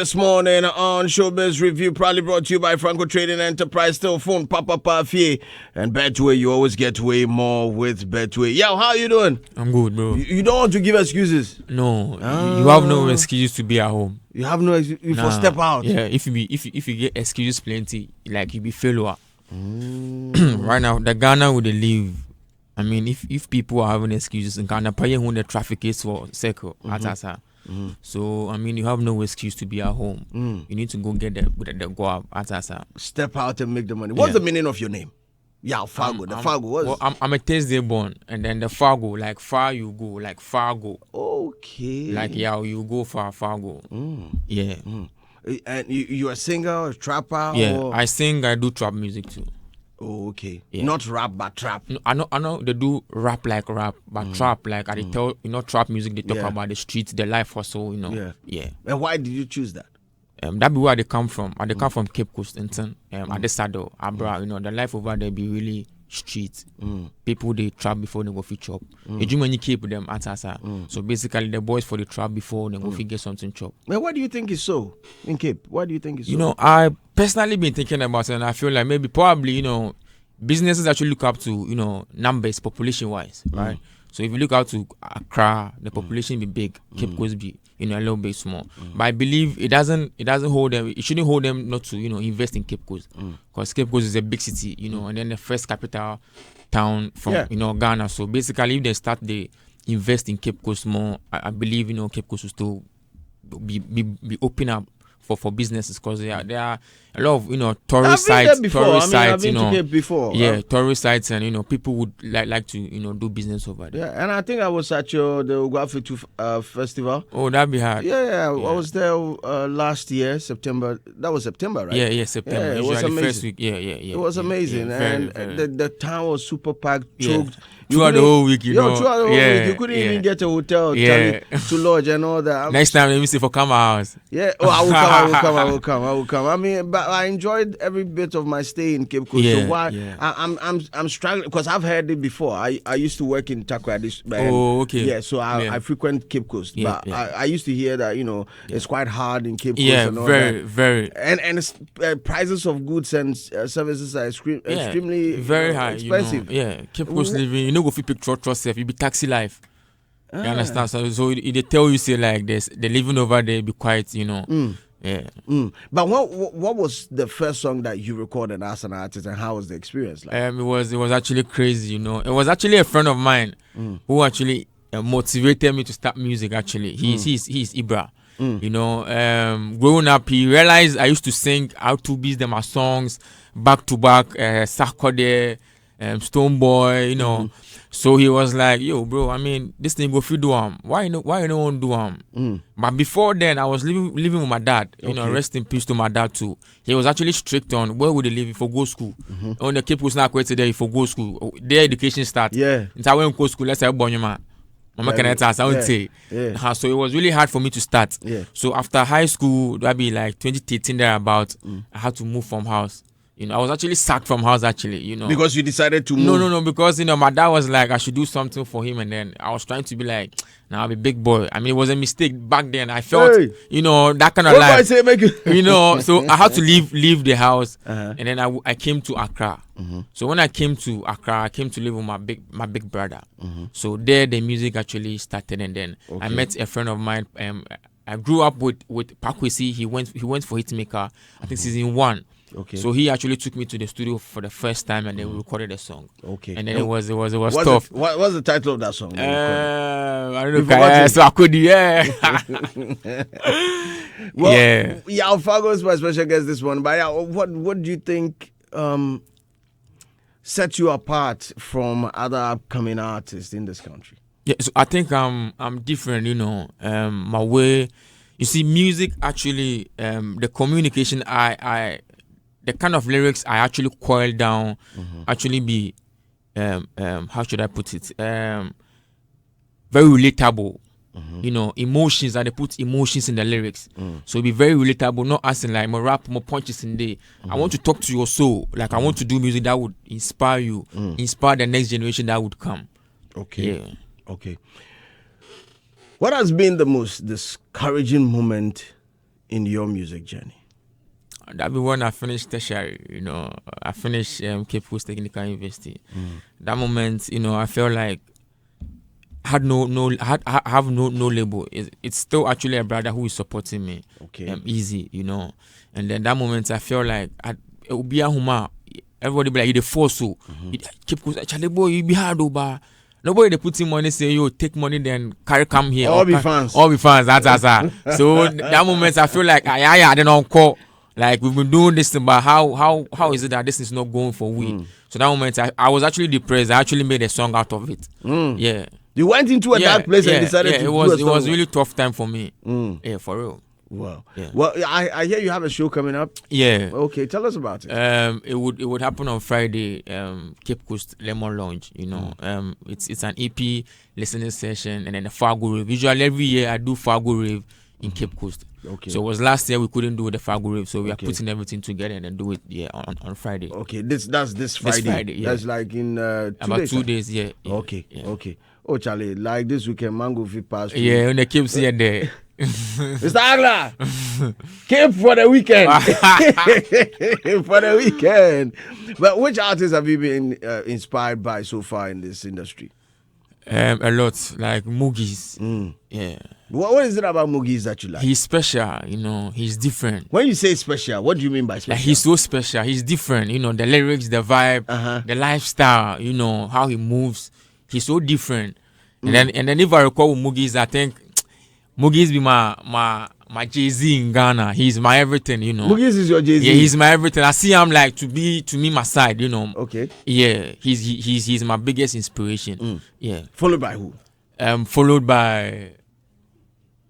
This morning on Showbiz Review, proudly brought to you by Franco Trading Enterprise, Telephone, Papa Parfait, and Betway. You always get way more with Betway. Yo, how you doing? I'm good, bro. You don't want to give excuses? No, you have no excuse to be at home. You have no excuse for step out? Yeah, if you get excuses plenty, like you be failure. Right now, the Ghana would leave. I mean, if people are having excuses in Ghana, paying when the traffic is for circle, so I mean, you have no excuse to be at home. You need to go get the go up at Step out and make the money. What's the meaning of your name? Yhaw Fargo. Well, I'm a Thursday born, and then the Fargo, like far you go, like Fargo. Okay. Like you go far Fargo. Yeah. And you're a singer, a trapper? Yeah, or? I sing. I do trap music too. Oh, okay. Yeah. Not rap, but trap. No, I know they do rap, but trap like I tell trap music. They talk about the streets, the life hustle. Yeah. And why did you choose that? That be where they come from. They come from Cape Coast, at the Saddle, Abra. The life over there be really street. People they trap before they go fit chop. You when you keep them at So basically, the boys for the trap before they go fit get something chop. Man, why do you think it's so in Cape? Why do you think it's so? I personally been thinking about it, and I feel like maybe probably businesses actually look up to numbers population wise, right? So if you look out to Accra, the population be big, Cape Coast be a little bit small. But I believe it doesn't hold them. It shouldn't hold them not to invest in Cape Coast, because Cape Coast is a big city, and then the first capital town from Ghana. So basically, if they start invest in Cape Coast more, I believe Cape Coast will still be open up for businesses, because there are a lot of tourist sites. I've been to Cape before. Yeah, tourist sites, and people would like to do business over there. Yeah, and I think I was at the Uguafitu festival. Oh, that'd be hard. Yeah. I was there last year, September. That was September, right? Yeah, September. Yeah, it was amazing. First week. Yeah. It was amazing, very. The town was super packed, choked. Throughout the whole week, throughout the whole week, you couldn't even get a hotel to lodge and all that. Next time, let me see for come house. Yeah, I will come. I mean, but I enjoyed every bit of my stay in Cape Coast. So I'm struggling, because I've heard it before. I used to work in Takoradi. Oh, okay. Yeah, so I frequent Cape Coast, but I used to hear that it's quite hard in Cape Coast. Yeah, and all very. And prices of goods and services are extremely very high, expensive. Cape Coast living, go fit picture yourself, you be taxi life. You understand? So they tell you, say like this, the living over there be quite, But what was the first song that you recorded as an artist, and how was the experience like? It was actually crazy, It was actually a friend of mine who actually motivated me to start music. Actually, he's Ibra. Growing up, he realized I used to sing R2bees, them are songs back to back, Sarkodie, Stone Boy, So he was like, "Yo, bro, I mean, this thing go fit do Why you don't want to do But before then, I was living with my dad. Rest in peace to my dad too. He was actually strict on where would they live for go school. On the Cape Coast now, quite today for go school. Their education start. Yeah. I went go school. Let's say Mama can I say. So it was really hard for me to start. Yeah. So after high school, that'd be like 2013 thereabout. I had to move from house. I was actually sacked from house, actually, Because you decided to move? No, because, my dad was like, I should do something for him, and then I was trying to be like, now I'm a big boy. I mean, it was a mistake back then. I felt, that kind of life. So I had to leave the house, and then I came to Accra. So when I came to Accra, I came to live with my big brother. So there, the music actually started, and then I met a friend of mine. I grew up with Pakwesi. He went for Hitmaker, I think season 1. Okay. So he actually took me to the studio for the first time, and then we recorded a song. Okay. And then it was tough. What's the title of that song? I don't know. So I could, Well, Yhaw Fargo is my special guest this one. But what do you think sets you apart from other upcoming artists in this country? Yeah, so I think I'm different. My way. You see, music actually, the communication, the kind of lyrics I actually coil down, actually be, how should I put it? Very relatable. Emotions, and they put emotions in the lyrics. So it be very relatable, not as in like more rap, more punches in there. I want to talk to your soul. Like I want to do music that would inspire you, inspire the next generation that would come. Okay. Yeah. Okay. What has been the most discouraging moment in your music journey? That be when I finished tertiary. You know, I finished Cape Coast Technical University. That moment, you know, I felt like I have no label. It's still actually a brother who is supporting me. Okay. Easy, you know. And then that moment, I felt like it would be a huma. Everybody be like, you the force so. Cape Coast, Charlie boy, you be hard over. Nobody they put in money say yo take money then carry come here. All be fans. That's So that moment I feel like I don't call. Like we've been doing this thing, but how is it that this is not going for we? So that moment I was actually depressed. I actually made a song out of it. Yeah. You went into a dark place and decided to it was really tough time for me. Yeah, for real. Wow. Yeah. Well, I hear you have a show coming up. Yeah. Okay, tell us about it. It would happen on Friday. Cape Coast Lemon Lounge. You know. It's an EP listening session and then a Fargo rave. Usually every year I do Fargo rave in Cape Coast. Okay. So it was last year we couldn't do the Fargo rave, so we are putting everything together and then do it on Friday. Okay. That's this Friday. This Friday. Yeah. That's like in 2 about days. 2 days. Yeah. Okay. Yeah. Okay. Oh, Charlie, like this weekend, Mango fit pass. Yeah, when the Cape's here there. Mr. Agla, Cape for the weekend. For the weekend. But which artists have you been inspired by so far in this industry? A lot, like Mugeez. Yeah. What is it about Mugeez that you like? He's special, you know. He's different. When you say special, what do you mean by special? Like he's so special. He's different, you know. The lyrics, the vibe, the lifestyle, you know, how he moves. He's so different. And then if I recall with Mugeez, I think Mugeez be my Jay-Z in Ghana. He's my everything, you know. Mugeez is your Jay-Z? Yeah, he's my everything. I see him like to me my side, you know. Okay. Yeah, he's my biggest inspiration. Yeah. Followed by who? Followed by,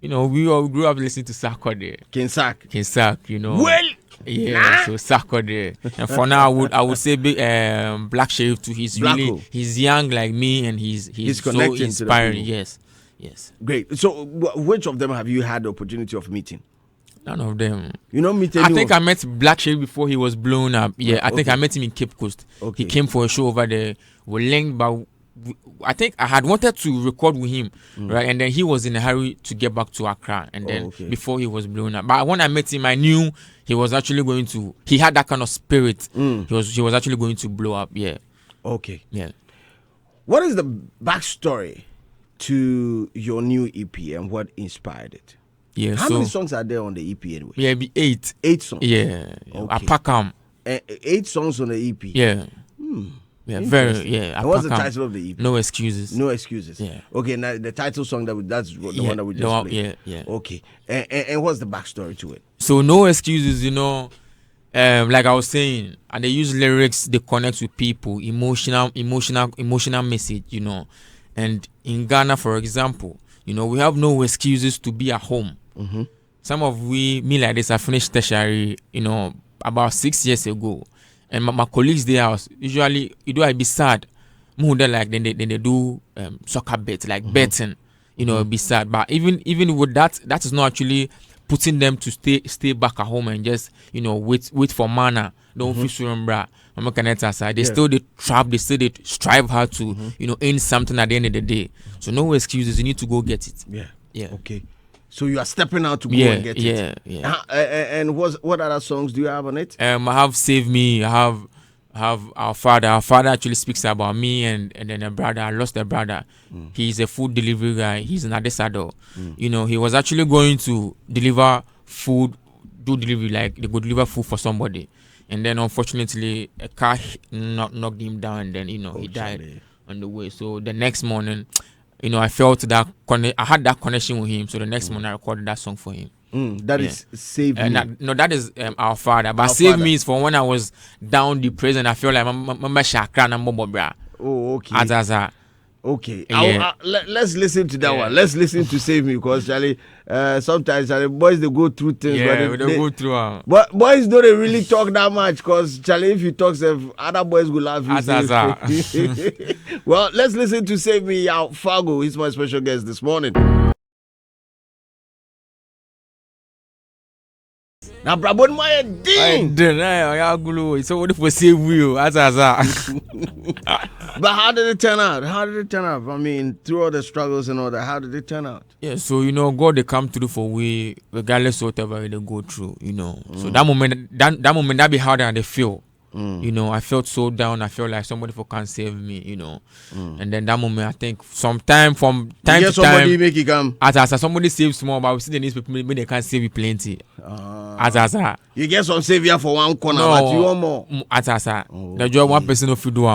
you know, we all grew up listening to Sarko there. King Sak, you know. Well, yeah, so Sarko there. And for now, I would say Black Sherif too. He's young like me, and he's so inspiring. Yes. Great. So, which of them have you had the opportunity of meeting? None of them. You know, meet anyone? I think I met Black Sherif before he was blown up. Yeah, I think I met him in Cape Coast. Okay. He came for a show over there. We linked, but I think I had wanted to record with him, right? And then he was in a hurry to get back to Accra, and then before he was blown up. But when I met him, I knew he was actually going to. He had that kind of spirit. He was actually going to blow up. Yeah. Okay. Yeah. What is the backstory to your new EP and what inspired it? Yeah. How many songs are there on the EP anyway? Yeah, it'd be 8. 8 songs. Yeah. Okay. I pack them. 8 songs on the EP. Yeah. Yeah, very. Yeah. And what's the title of the EP? No Excuses. No Excuses. Yeah. Okay, now the title song that's the one that we just played. Yeah. Okay. And what's the backstory to it? So No Excuses, you know, like I was saying, and they use lyrics, they connect with people, emotional message, you know. And in Ghana, for example, you know, we have no excuses to be at home. Some of me like this, I finished tertiary, you know, about 6 years ago. And my colleagues there, usually, I be sad. More than like then they do soccer bets, like betting, you know, be sad. But even with that is not actually putting them to stay back at home and just, you know, wait for mana. Don't feel so bra. They still they strive hard to, you know, earn something at the end of the day. So no excuses. You need to go get it. Yeah. Okay. So you are stepping out to go and get it. Yeah. And what other songs do you have on it? I have Save Me. I have Our Father. Our Father actually speaks about me and then a brother. I lost a brother. He's a food delivery guy. He's an Adesado. You know, he was actually going to deliver food, do delivery, like they go deliver food for somebody. And then unfortunately a car knocked him down, and then, you know, he died on the way. So the next morning, you know, I felt that I had that connection with him. So the next morning I recorded that song for him. That is Save Me. No, that is Our Father. But Save Me is for when I was down, depressed, and I feel like my chakra na bra. Oh, okay. Azaza. Okay. Let's listen to that one. Let's listen to Save Me, because Charlie, sometimes Charlie, boys they go through things. Yeah, they go through. But boys don't really talk that much, because Charlie, if you talk, other boys will laugh you. Well, let's listen to Save Me, Yhaw Fargo. He's my special guest this morning. Now, Brabon, my ding. So what if we say we? But how did it turn out? How did it turn out? I mean, through all the struggles and all that, how did it turn out? Yeah, so God they come through for we regardless of whatever they go through, So that moment that be harder than they feel. I felt so down. I felt like somebody can't save me, And then that moment, I think sometime from time to somebody time, make it come. as somebody saves small, but we see the news people maybe they can't save you plenty. You get some savior for one corner, but you want more. The job one person of you do.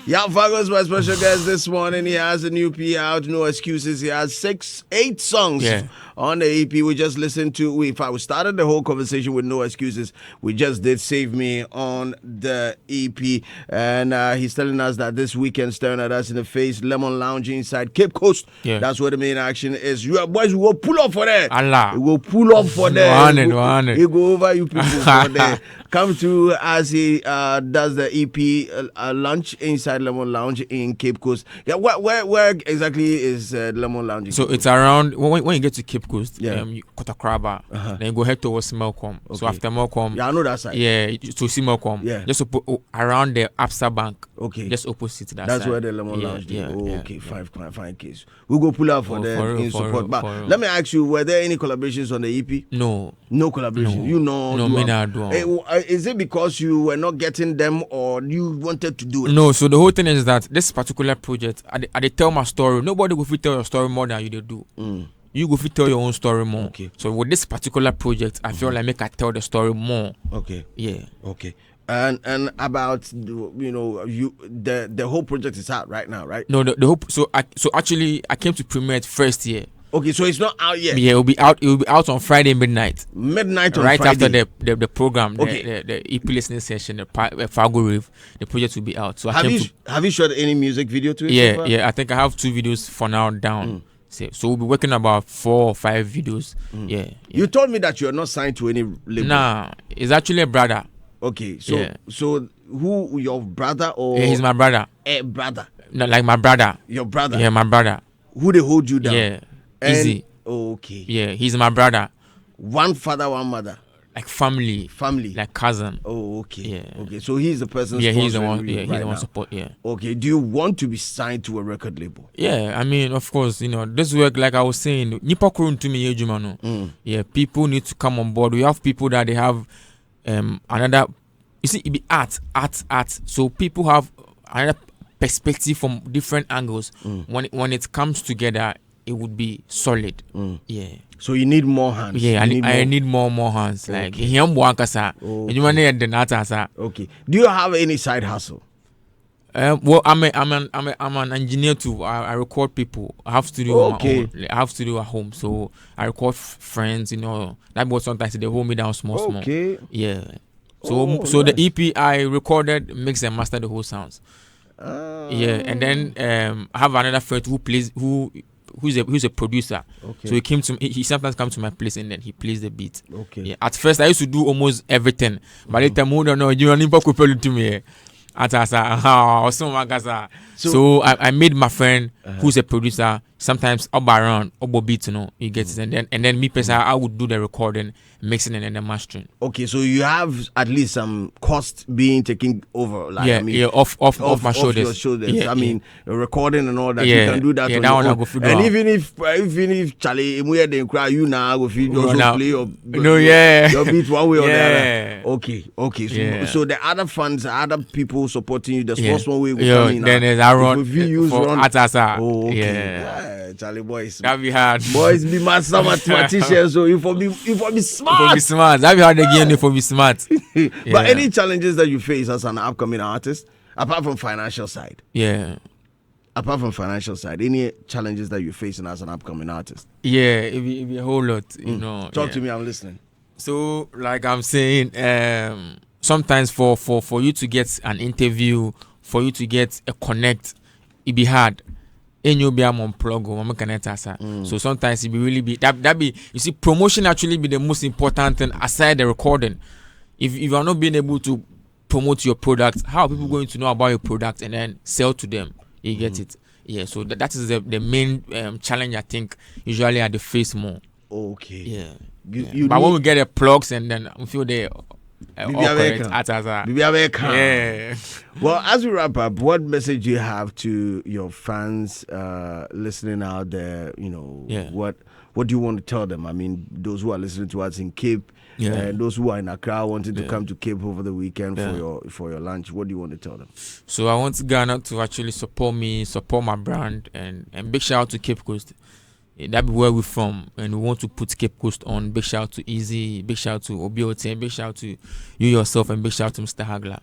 Yhaw Fargo is my special guest this morning. He has a new EP out, No Excuses. He has 8 songs on the EP. We just listened to. We started the whole conversation with No Excuses. We just did Save Me on the EP, and he's telling us that this weekend, staring at us in the face, Lemon Lounge inside Cape Coast. Yeah. That's where the main action is. You boys, we will pull up for that. Allah, we will pull up for that. He go over you people for that. Come to as he does the EP lunch inside Lemon Lounge in Cape Coast. Yeah, where exactly is Lemon Lounge? So it's around when you get to Cape Coast, Kotakraba, then you go head towards Melcombe. Okay. So after Melcombe, I know that side. Yeah, to see Melcombe. Yeah, just around the Absa Bank. Okay, just opposite that. That's side. Where the Lemon Lounge is. Okay, fine case. We'll go pull out for them in support. But let me ask you, were there any collaborations on the EP? No collaboration. No. No, me not do. Is it because you were not getting them or you wanted to do it? No, so the whole thing is that this particular project, I tell my story. Nobody will fit tell your story more than you do. You go fit tell your own story more. Okay. So with this particular project, I feel like I tell the story more. Okay. Yeah. Okay. And about the whole project is out right now, right? No, the whole so actually I came to premiere it first year. Okay, so it's not out yet. Yeah, it will be out on Friday midnight. Midnight on right Friday. After the program, the EP listening session, the Fargo Rave, the project will be out. So have you shot any music video to it? Yeah. I think I have 2 videos for now down. So we'll be working about 4 or 5 videos. Yeah. You told me that you're not signed to any label. Nah, it's actually a brother. Okay, so who, your brother or? Yeah, he's my brother. A brother. No, like my brother. Your brother. Yeah, my brother. Who they hold you down? Yeah. Easy. Okay. Yeah, he's my brother. One father, one mother. Like family. Like cousin. Oh, okay. Yeah. Okay, so he's the person. Yeah, he's the one. Yeah, he's the one support. Yeah. Okay. Do you want to be signed to a record label? Yeah, I mean, of course, this work, like I was saying, Nipa kurun to me, yeah, people need to come on board. We have people that they have another. You see, it be art. So people have another perspective from different angles. When it comes together, it would be solid. Yeah. So you need more hands. Yeah, I need more hands. Okay. Like him wankasa. Okay. Do you have any side hustle? Well, I'm an engineer too. I record people. I have studio on my own. I have studio at home, so I record friends. That was sometimes they hold me down small. Okay. Yeah. So nice. The EP I recorded, mix and master the whole sounds. Yeah, and then I have another friend who's a producer. Okay. So he sometimes comes to my place and then he plays the beat. Okay. Yeah. At first I used to do almost everything, but later you don't need to me. So I made my friend who's a producer. Sometimes up around beat, you get it, and then me personally I would do the recording, mixing and then the mastering. Okay, so you have at least some cost being taken over, like off my shoulders. Your shoulders. Yeah, I mean, recording and all that. You can do that. Yeah, that one I go through. And even if Charlie, we they cry, you now go feed also play your your beat one way or the other. Okay. So the other fans, other people supporting you. The sports one way will come in. Then there's Aaron if you use for Atasa. Oh, okay. Charlie boys. That be hard. Boys be master mathematicians, so you for be smart. For be smart. That be hard again. You for be smart. But any challenges that you face as an upcoming artist, apart from financial side? Yeah. Apart from financial side, any challenges that you're facing as an upcoming artist? Yeah, it be a whole lot. Talk to me. I'm listening. So, like I'm saying, sometimes for you to get an interview, for you to get a connect, it be hard. And you'll be on plug so sometimes it be really be that be you see promotion actually be the most important thing aside the recording. If you are not being able to promote your product, how are people going to know about your product and then sell to them? You get it? Yeah. So that is the main challenge I think usually I face more. Okay. Yeah. But when we get the plugs and then we feel they yeah. Well, as we wrap up, what message do you have to your fans listening out there? What do you want to tell them? I mean, those who are listening to us in Cape, and those who are in Accra wanting to come to Cape over the weekend for your lunch. What do you want to tell them? So I want Ghana to actually support me, support my brand, and big shout out to Cape Coast. That be where we're from, and we want to put Cape Coast on. Big shout out to Easy, big shout out to Obioti, and big shout out to you yourself, and big shout out to Mr. Hagler.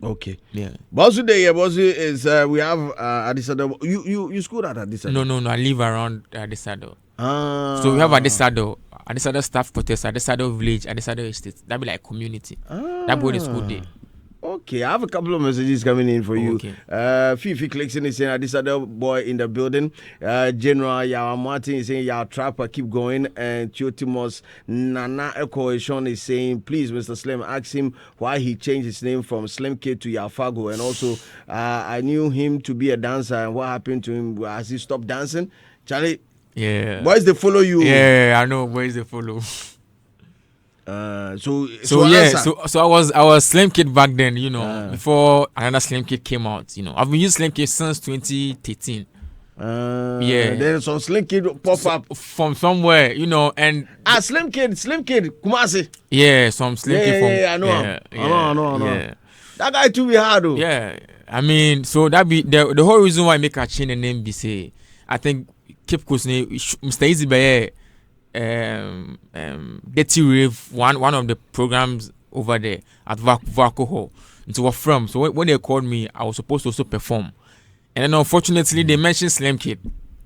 Okay. Yeah. Bosu Day, Bosu is we have Adisado. You schooled at Adisado? No. I live around Adisado. So we have Adisado staff quarters, Adisado village, Adisado estate. That be like community. That be the school day. Okay, I have a couple of messages coming in for you. Okay. Fifi Clickson is saying this other boy in the building. General Yhaw Martin is saying Yhaw Trapper keep going. And Chiotimos Nana Eko Sean is saying please Mr. Slim ask him why he changed his name from Slim Kid to Yhaw Fargo. And also I knew him to be a dancer and what happened to him? Has he stopped dancing? Charlie. Yeah. Boys they follow you. Yeah, I know boys they follow. So I was Slim Kid back then, before another Slim Kid came out. I've been using Slim Kid since 2013. Then some Slim Kid pop up from somewhere, and Slim Kid, Kumasi. Yeah, some Slim Kid from. I know. I know. Yeah. That guy too be hard though. Yeah, I mean, so that be the whole reason why I make a change the name be say I think Cape Coast name Mr. Easy Baye. Dirty Rave, one of the programs over there at Vaco Hall. It's what from. So when they called me, I was supposed to also perform. And then unfortunately they mentioned Slim Kid.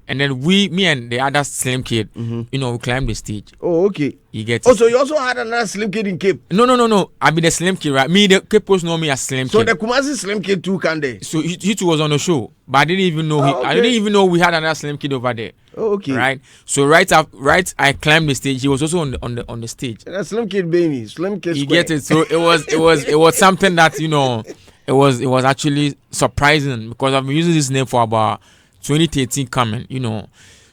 And then me and the other Slim Kid, we climbed the stage. Oh, okay. You get it. So you also had another Slim Kid in Cape? No. I be the Slim Kid, right? Me, the Cape Coast know me as Slim Kid. So the Kumasi Slim Kid too, can they? So he too was on the show. But I didn't even know I didn't even know we had another Slim Kid over there. Oh, okay. Right? So right I climbed the stage. He was also on the stage. Slim Kid baby. Slim Kid You square. get it? So it was something that, it was actually surprising because I've been using this name for about 2013 coming,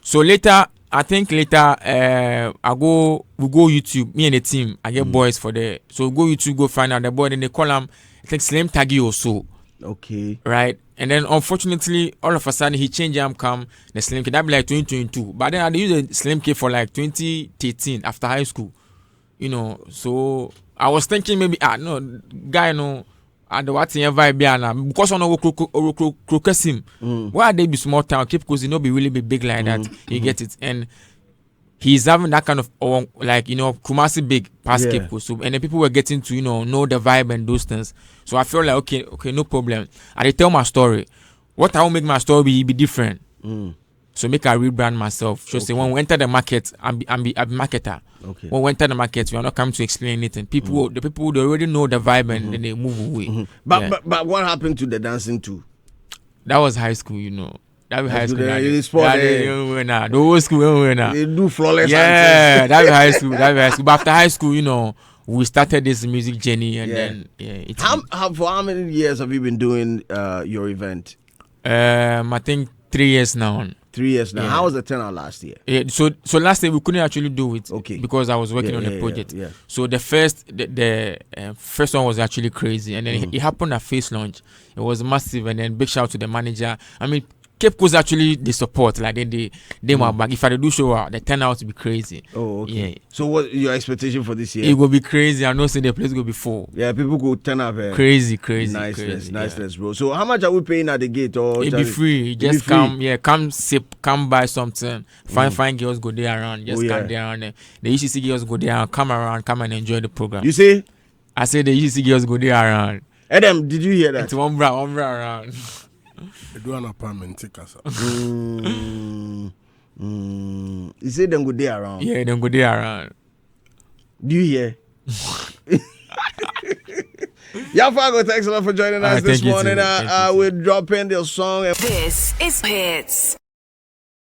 So later, I we go YouTube, me and the team, I get boys for there. So go YouTube, go find out the boy, then they call him, I think Slim Taggy or so. Okay. Right? And then unfortunately, all of a sudden, he changed the Slim Kid. That be like 2022. But then I used the Slim Kid for like 2013 after high school. So I was thinking maybe, guy, and the what in vibe because on our crocasim. Why they be small town Cape Coast, be really be big like that. You get it, and he's having that kind of Kumasi big past Cape Coast. So, and the people were getting to know the vibe and those things. So I feel like okay, no problem. And they tell my story. What I will make my story be different. So make I rebrand myself. Just say when we enter the market, I'm marketer. Okay. When we enter the market, we are not coming to explain anything. The people they already know the vibe and then they move away. But what happened to the dancing too? That was high school, That was high school. The old school, they do flawless. Yeah, that was high school. But after high school, we started this music journey, and then for how many years have you been doing your event? I think 3 years now. 3 years now. Yeah. How was the turnout last year? Yeah, so last year we couldn't actually do it because I was working on the project. Yeah. So the first one was actually crazy, and then it happened at Face Launch. It was massive, and then big shout out to the manager. I mean, Cape Coast actually the support, like they were back. If I do show, the turnout to be crazy. Oh, okay. Yeah. So what your expectation for this year? It will be crazy. I know say the place will be full. Yeah, people go turn up. Crazy. Niceness, bro. So how much are we paying at the gate? Or it be free. Just come, come sip, come buy something. Fine girls go there around. Just come there around. The UCC girls go there and come and enjoy the program. You see? I say the UCC girls go there around. Adam, did you hear that? It's one bra around. They do an apartment take us. You say them go there around. Yeah, them go there around. Do you hear? Yhaw Fargo, thanks a lot for joining us this morning. We're dropping the song. This is Hits.